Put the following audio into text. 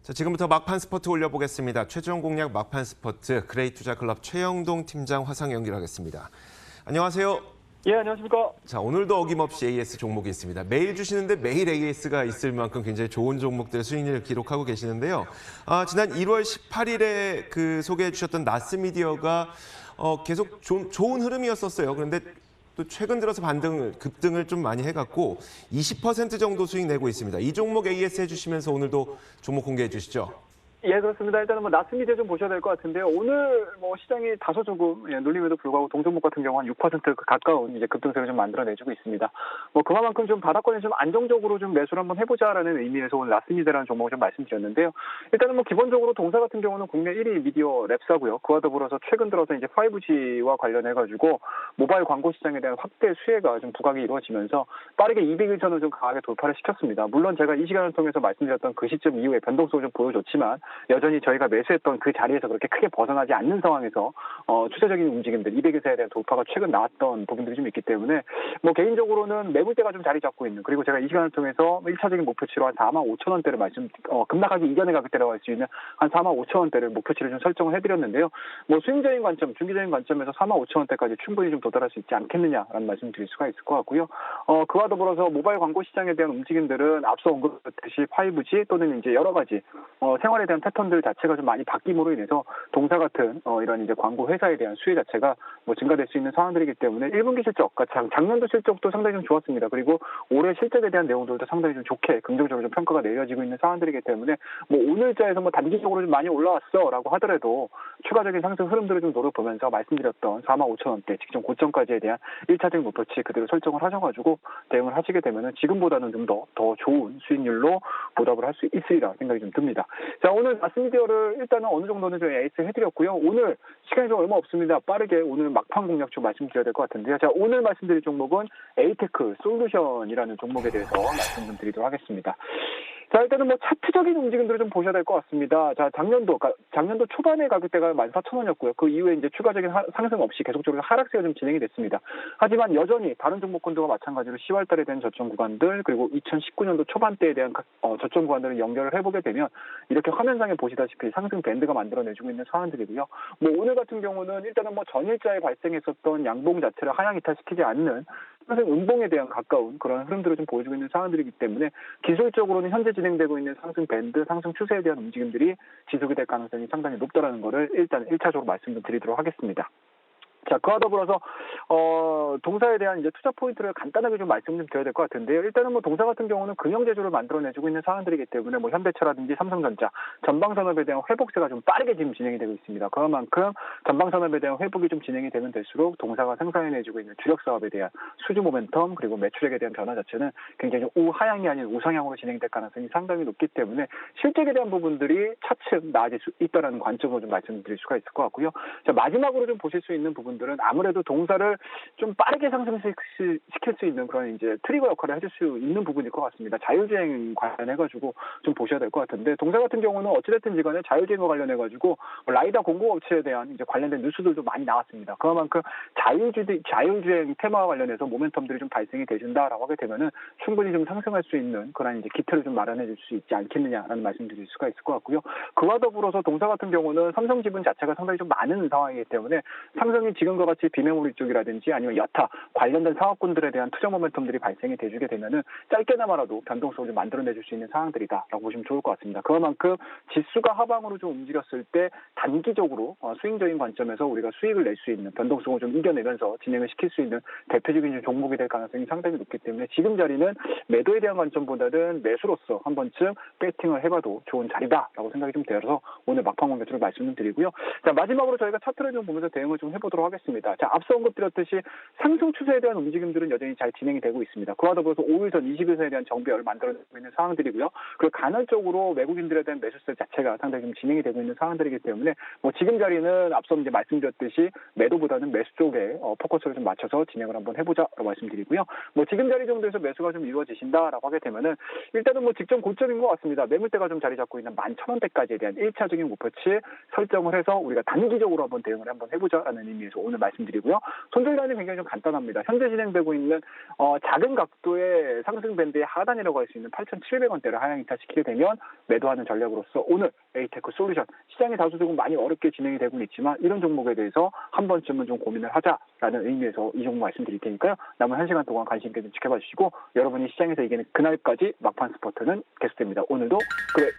자, 지금부터 막판 스포트 올려보겠습니다. 최종 공략 막판 스포트 그레이투자클럽 최영동 팀장 화상 연결하겠습니다. 안녕하세요. 예, 안녕하십니까. 자, 오늘도 어김없이 AS 종목이 있습니다. 매일 주시는데 매일 AS가 있을 만큼 굉장히 좋은 종목들의 수익률을 기록하고 계시는데요. 지난 1월 18일에 소개해 주셨던 나스미디어가 계속 좋은 흐름이었었어요. 그런데 또 최근 들어서 급등을 좀 많이 해갖고 20% 정도 수익 내고 있습니다. 이 종목 AS 해주시면서 오늘도 종목 공개해 주시죠. 예, 그렇습니다. 일단은 나스미디어 좀 보셔야 될 것 같은데요. 오늘 시장이 다소 조금 눌림에도 불구하고 동종목 같은 경우 한 6% 가까운 이제 급등세를 좀 만들어내주고 있습니다. 그만큼 좀 바닥권에 좀 안정적으로 좀 매수를 한번 해보자라는 의미에서 오늘 나스미디어라는 종목을 좀 말씀드렸는데요. 일단은 기본적으로 동사 같은 경우는 국내 1위 미디어 랩사고요. 그와 더불어서 최근 들어서 이제 5G와 관련해가지고 모바일 광고 시장에 대한 확대 수혜가 좀 부각이 이루어지면서 빠르게 200일선을 좀 강하게 돌파를 시켰습니다. 물론 제가 이 시간을 통해서 말씀드렸던 그 시점 이후에 변동성을 좀 보여줬지만 여전히 저희가 매수했던 그 자리에서 그렇게 크게 벗어나지 않는 상황에서 추세적인 움직임들, 200일선에 대한 돌파가 최근 나왔던 부분들이 좀 있기 때문에 개인적으로는 매물대가 좀 자리 잡고 있는, 그리고 제가 이 시간을 통해서 1차적인 목표치로 한 45,000원대를 급락하기 이전에 가격대라고 할 수 있는 한 45,000원대를 목표치를 좀 설정을 해드렸는데요. 수익적인 관점, 중기적인 관점에서 45,000원대까지 충분히 좀 도달할 수 있지 않겠느냐라는 말씀 드릴 수가 있을 것 같고요. 그와 더불어서 모바일 광고 시장에 대한 움직임들은 앞서 언급했듯이 5G 또는 이제 여러 가지 생활에 대한 패턴들 자체가 좀 많이 바뀜으로 인해서 동사 같은 이런 이제 광고 회사에 대한 수혜 자체가 증가될 수 있는 상황들이기 때문에 1분기 실적, 작년도 실적도 상당히 좀 좋았습니다. 그리고 올해 실적에 대한 내용들도 상당히 좀 좋게 긍정적으로 좀 평가가 내려지고 있는 상황들이기 때문에 오늘자에서 단기적으로 좀 많이 올라왔어라고 하더라도 추가적인 상승 흐름들을 좀 노려보면서 말씀드렸던 45,000원대 직전 고점까지에 대한 1차적인 목표치 그대로 설정을 하셔가지고 대응을 하시게 되면은 지금보다는 좀 더 좋은 수익률로 보답을 할 수 있으리라 생각이 좀 듭니다. 자, 오늘 나스미디어를 일단은 어느 정도는 좀 에이스 해드렸고요. 오늘 시간이 좀 얼마 없습니다. 빠르게 오늘 막판 공략 좀 말씀드려야 될 것 같은데요. 자, 오늘 말씀드릴 종목은 에이테크 솔루션이라는 종목에 대해서 말씀 좀 드리도록 하겠습니다. 자, 일단은 차트적인 움직임들을 좀 보셔야 될 것 같습니다. 자, 작년도 초반의 가격대가 14,000원이었고요. 그 이후에 이제 추가적인 상승 없이 계속적으로 하락세가 좀 진행이 됐습니다. 하지만 여전히 다른 종목군들과 마찬가지로 10월 달에 대한 저점 구간들, 그리고 2019년도 초반대에 대한 저점 구간들을 연결을 해보게 되면 이렇게 화면상에 보시다시피 상승 밴드가 만들어내주고 있는 상황들이고요. 오늘 같은 경우는 일단은 전일자에 발생했었던 양봉 자체를 하향 이탈시키지 않는 상승 음봉에 대한 가까운 그런 흐름들을 좀 보여주고 있는 상황들이기 때문에 기술적으로는 현재 진행되고 있는 상승 밴드, 상승 추세에 대한 움직임들이 지속이 될 가능성이 상당히 높다라는 것을 일단 1차적으로 말씀 좀 드리도록 하겠습니다. 자, 그와 더불어서 동사에 대한 이제 투자 포인트를 간단하게 좀 말씀 좀 드려야 될 것 같은데요. 일단은 동사 같은 경우는 금형 제조를 만들어내주고 있는 상황들이기 때문에 현대차라든지 삼성전자 전방산업에 대한 회복세가 좀 빠르게 지금 진행이 되고 있습니다. 그만큼 전방산업에 대한 회복이 좀 진행이 되면 될수록 동사가 생산해내주고 있는 주력 사업에 대한 수주 모멘텀 그리고 매출액에 대한 변화 자체는 굉장히 우하향이 아닌 우상향으로 진행될 가능성이 상당히 높기 때문에 실적에 대한 부분들이 차츰 나아질 수 있다는 관점으로 좀 말씀드릴 수가 있을 것 같고요. 자, 마지막으로 좀 보실 수 있는 부분들은 아무래도 동사를 좀 빠르게 상승시킬 수 있는 그런 이제 트리거 역할을 해줄 수 있는 부분일 것 같습니다. 자율주행 관련해가지고 좀 보셔야 될 것 같은데, 동사 같은 경우는 어찌됐든지 간에 자율주행과 관련해가지고 라이다 공급업체에 대한 이제 관련된 뉴스들도 많이 나왔습니다. 그만큼 자율주행 테마와 관련해서 모멘텀들이 좀 발생이 되신다라고 하게 되면은 충분히 좀 상승할 수 있는 그런 이제 기틀을 좀 마련해 줄 수 있지 않겠느냐라는 말씀드릴 수가 있을 것 같고요. 그와 더불어서 동사 같은 경우는 삼성 지분 자체가 상당히 좀 많은 상황이기 때문에 상승이 지금과 같이 비메모리 쪽이라든지 아니면 여타 관련된 사업군들에 대한 투자 모멘텀들이 발생이 돼주게 되면은 짧게나마라도 변동성을 좀 만들어내줄 수 있는 상황들이다라고 보시면 좋을 것 같습니다. 그만큼 지수가 하방으로 좀 움직였을 때 단기적으로 스윙적인 관점에서 우리가 수익을 낼 수 있는 변동성을 좀 이겨내면서 진행을 시킬 수 있는 대표적인 종목이 될 가능성이 상당히 높기 때문에 지금 자리는 매도에 대한 관점보다는 매수로서 한 번쯤 배팅을 해봐도 좋은 자리다라고 생각이 좀 되어서 오늘 막판 공략으로 말씀 좀 드리고요. 자, 마지막으로 저희가 차트를 좀 보면서 대응을 좀 해보도록 하겠습니다. 자, 앞서 언급드렸듯이 상승 추세에 대한 움직임들은 여전히 잘 진행이 되고 있습니다. 그와 더불어서 5일선, 20일선에 대한 정배열을 만들어내고 있는 상황들이고요. 그리고 간헐적으로 외국인들에 대한 매수세 자체가 상당히 좀 진행이 되고 있는 상황들이기 때문에 지금 자리는 앞서 이제 말씀드렸듯이 매도보다는 매수 쪽에 포커스를 좀 맞춰서 진행을 한번 해보자라고 말씀드리고요. 지금 자리 정도에서 매수가 좀 이루어지신다라고 하게 되면은 일단은 직전 고점인 것 같습니다. 매물대가 좀 자리 잡고 있는 11,000원대까지에 대한 1차적인 목표치 설정을 해서 우리가 단기적으로 한번 대응을 한번 해보자라는 의미에서 의미에서 오늘 말씀드리고요. 손절단이 굉장히 좀 간단합니다. 현재 진행되고 있는 작은 각도의 상승 밴드의 하단이라고 할 수 있는 8,700원대를 하향 이탈시키게 되면 매도하는 전략으로서 오늘 에이테크 솔루션 시장이 다소 조금 많이 어렵게 진행이 되고 있지만 이런 종목에 대해서 한 번쯤은 좀 고민을 하자라는 의미에서 이 종목 말씀드릴 테니까요. 남은 1시간 동안 관심 있게 좀 지켜봐 주시고 여러분이 시장에서 이기는 그날까지 막판 스포트는 계속됩니다. 오늘도 그래